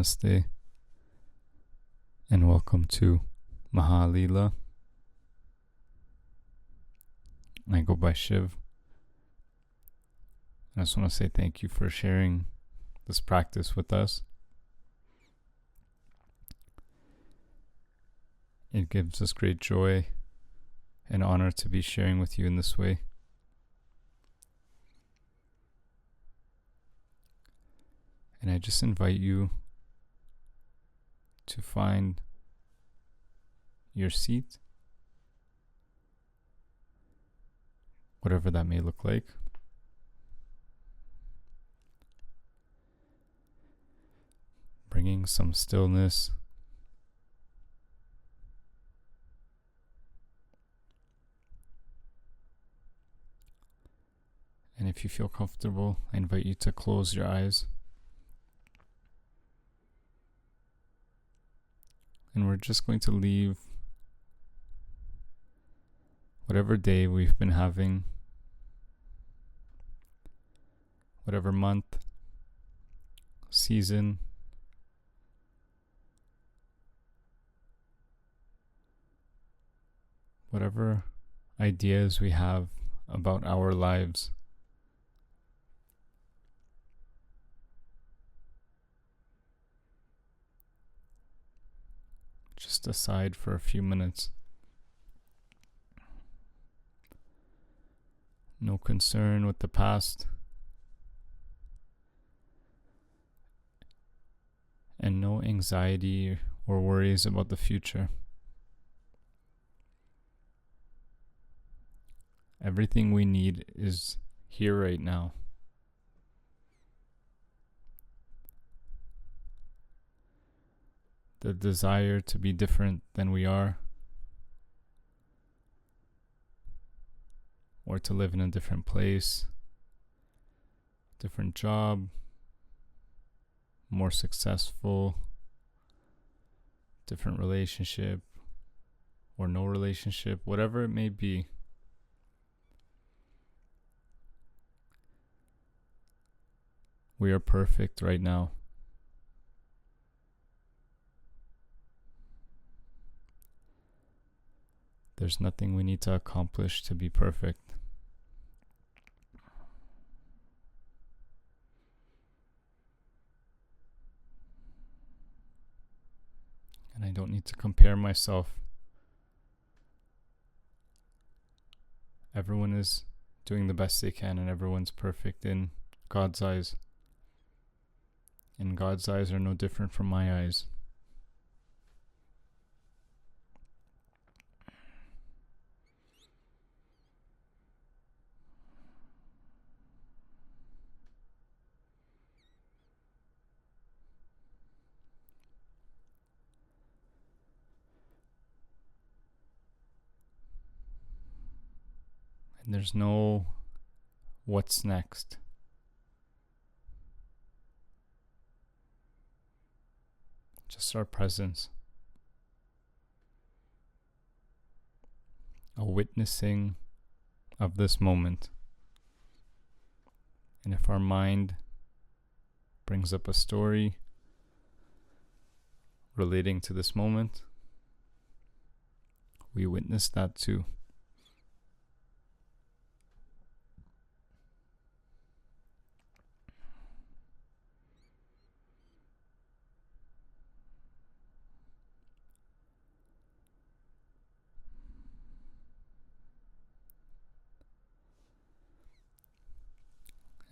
Namaste, and welcome to Mahalila. I go by Shiv. I just want to say thank you for sharing this practice with us. It gives us great joy and honor to be sharing with you in this way. And I just invite you to find your seat, whatever that may look like. Bringing some stillness. And if you feel comfortable, I invite you to close your eyes. And we're just going to leave whatever day we've been having, whatever month, season, whatever ideas we have about our lives. Just aside for a few minutes. No concern with the past. And no anxiety or worries about the future. Everything we need is here right now. The desire to be different than we are, or to live in a different place, different job, more successful, different relationship, or no relationship, whatever it may be. We are perfect right now. There's nothing we need to accomplish to be perfect. And I don't need to compare myself. Everyone is doing the best they can, and everyone's perfect in God's eyes. And God's eyes are no different from my eyes. And there's no what's next. Just our presence. A witnessing of this moment. And if our mind brings up a story relating to this moment, we witness that too.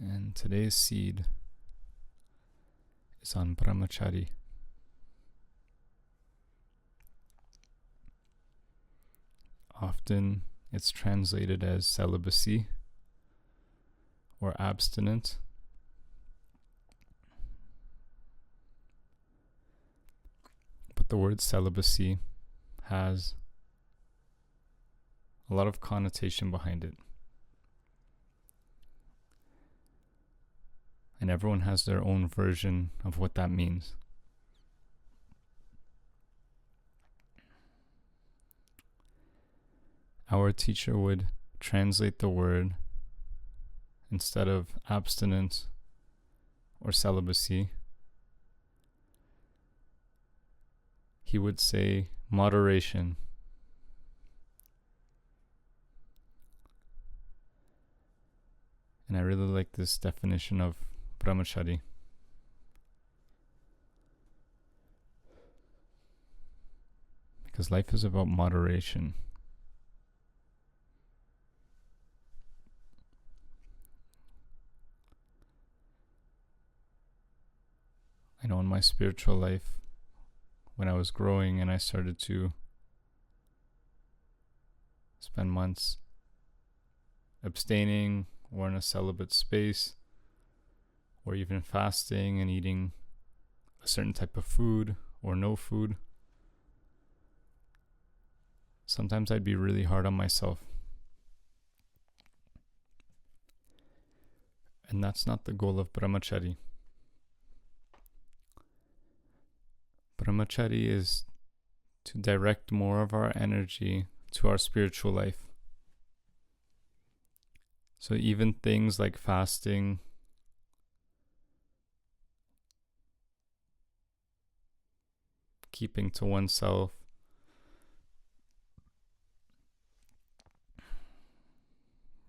And today's seed is on Brahmacarya. Often it's translated as celibacy or abstinence. But the word celibacy has a lot of connotation behind it. And everyone has their own version of what that means. Our teacher would translate the word, instead of abstinence or celibacy, he would say moderation. And I really like this definition of Brahmacharya. Because life is about moderation. I know in my spiritual life, when I was growing and I started to spend months abstaining or in a celibate space, or even fasting and eating a certain type of food or no food, sometimes I'd be really hard on myself. And that's not the goal of Brahmacharya. Brahmacharya is to direct more of our energy to our spiritual life. So even things like fasting, keeping to oneself,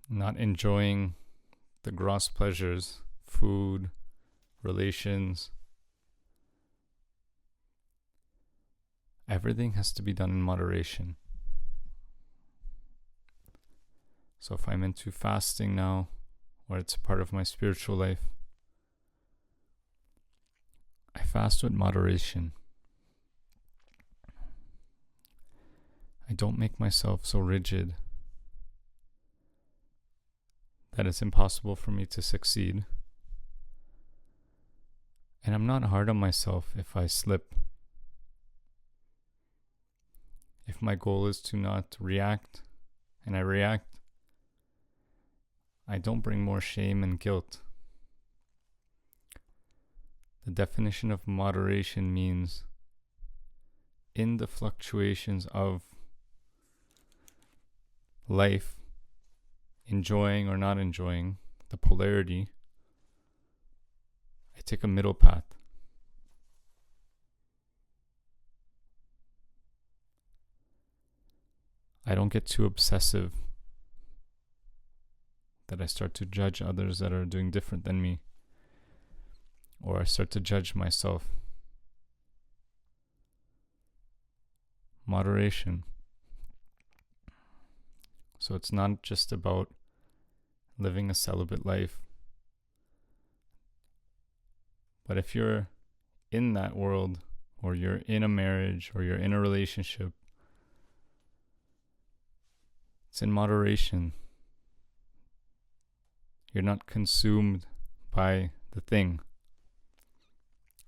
not enjoying the gross pleasures, food, relations, everything has to be done in moderation. So if I'm into fasting now, or it's a part of my spiritual life, I fast with moderation. I don't make myself so rigid that it's impossible for me to succeed. And I'm not hard on myself if I slip. If my goal is to not react, and I react, I don't bring more shame and guilt. The definition of moderation means in the fluctuations of life, enjoying or not enjoying, the polarity, I take a middle path. I don't get too obsessive that I start to judge others that are doing different than me, or I start to judge myself. Moderation. So it's not just about living a celibate life, but if you're in that world, or you're in a marriage, or you're in a relationship, it's in moderation. You're not consumed by the thing.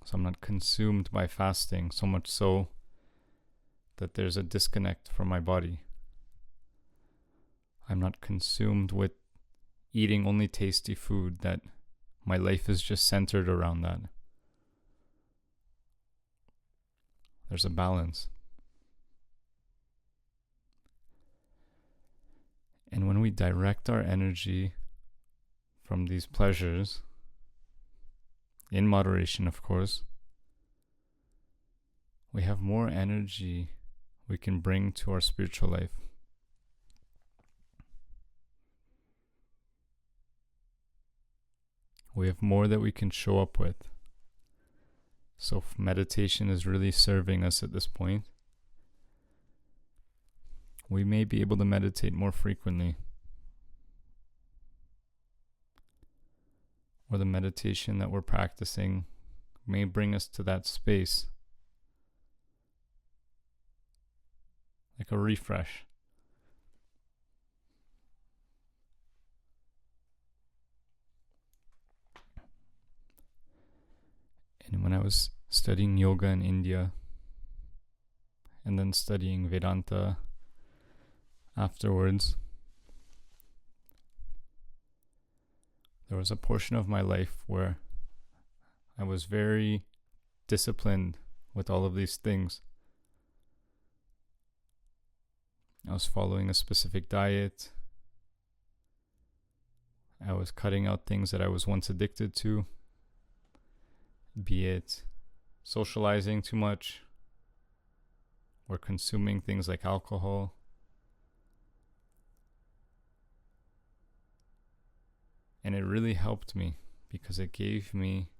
So I'm not consumed by fasting, so much so that there's a disconnect from my body. I'm not consumed with eating only tasty food, that my life is just centered around that. There's a balance. And when we direct our energy from these pleasures, in moderation of course, we have more energy we can bring to our spiritual life. We have more that we can show up with. So if meditation is really serving us at this point, we may be able to meditate more frequently. Or the meditation that we're practicing may bring us to that space, like a refresh. And when I was studying yoga in India, and then studying Vedanta afterwards, there was a portion of my life where I was very disciplined with all of these things. I was following a specific diet. I was cutting out things that I was once addicted to, be it socializing too much, or consuming things like alcohol. And it really helped me because it gave me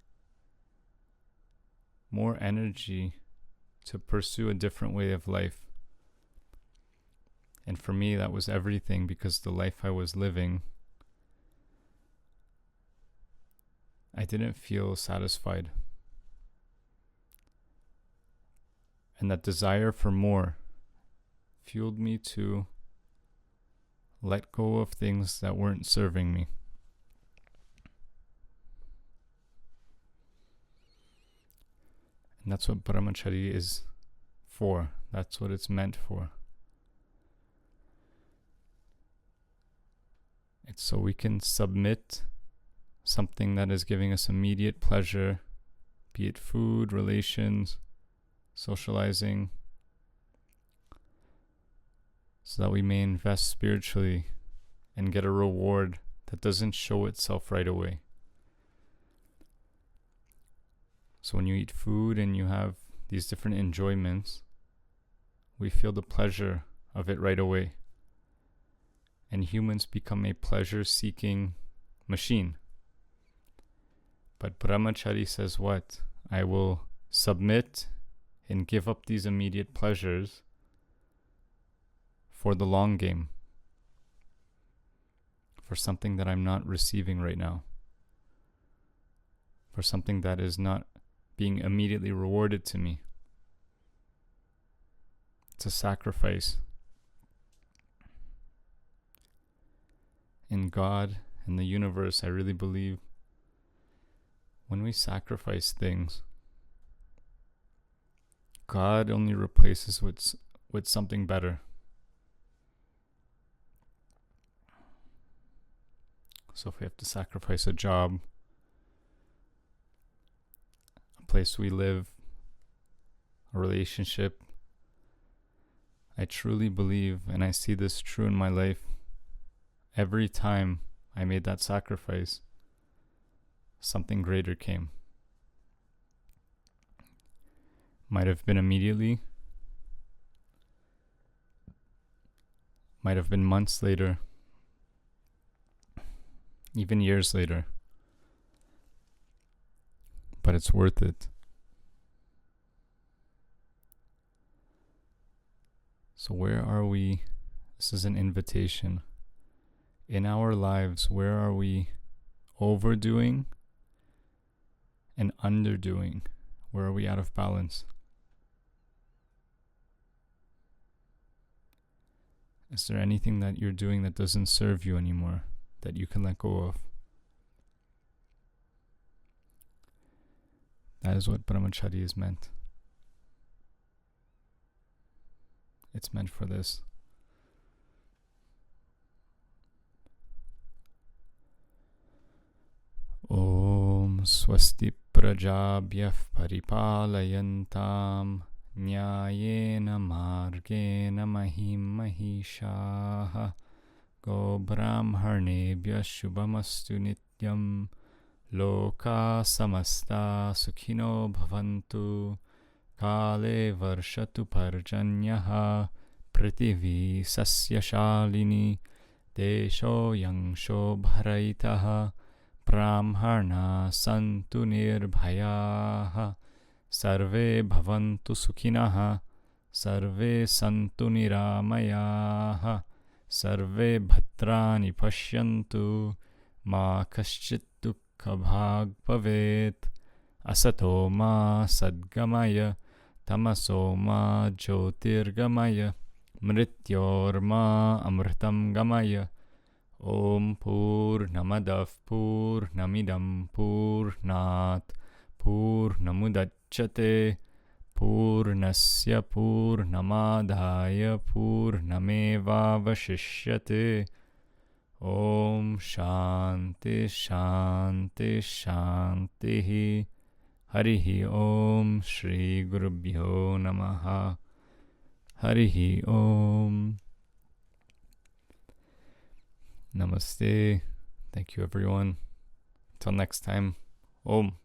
more energy to pursue a different way of life. And for me, that was everything, because the life I was living, I didn't feel satisfied. And that desire for more fueled me to let go of things that weren't serving me. And that's what Brahmacharya is for. That's what it's meant for. It's so we can submit something that is giving us immediate pleasure, be it food, relations, socializing, so that we may invest spiritually and get a reward that doesn't show itself right away. So when you eat food and you have these different enjoyments, we feel the pleasure of it right away. And humans become a pleasure-seeking machine. But Brahmacharya says what? I will submit and give up these immediate pleasures for the long game, for something that I'm not receiving right now, for something that is not being immediately rewarded to me. It's a sacrifice. In God and the universe, I really believe when we sacrifice things, God only replaces with something better. So if we have to sacrifice a job, a place we live, a relationship, I truly believe, and I see this true in my life, every time I made that sacrifice, something greater came. Might have been immediately, might have been months later, even years later, but it's worth it. So where are we? This is an invitation. In our lives, where are we overdoing and underdoing? Where are we out of balance? Is there anything that you're doing that doesn't serve you anymore, that you can let go of? That is what Brahmacharya is meant. It's meant for this. Om Swasti Prajabhyah Paripalayantam Nyayena Margena Mahim Go Brahmarnebhyah Shubhamastu Nityam Loka Samasta Sukhino Bhavantu Kale Varshatu Parjanyaha Prithivi Sasya Shalini Desho Yangsho Bharaitaha Brahmarna Santu Nirbhayaha Sarve Bhavantu Sukhinaha Sarve Santu Niramayaha Sarve Bhadrani Pashyantu Ma Kaschit Dukkha Bhag Bhavet Asato Ma Sadgamaya Tamaso Ma Jyotirgamaya Mrityor Ma Amritam Gamaya Om Purnamadav Purnamidam Purnat Purnamudachyate Purnasya Purnamadaya Purnamevavashishyate Om Shanti Shanti Shanti Harihi Om Shri Gurubhyo Namaha Harihi Om. Namaste. Thank you, everyone. Until next time. Om.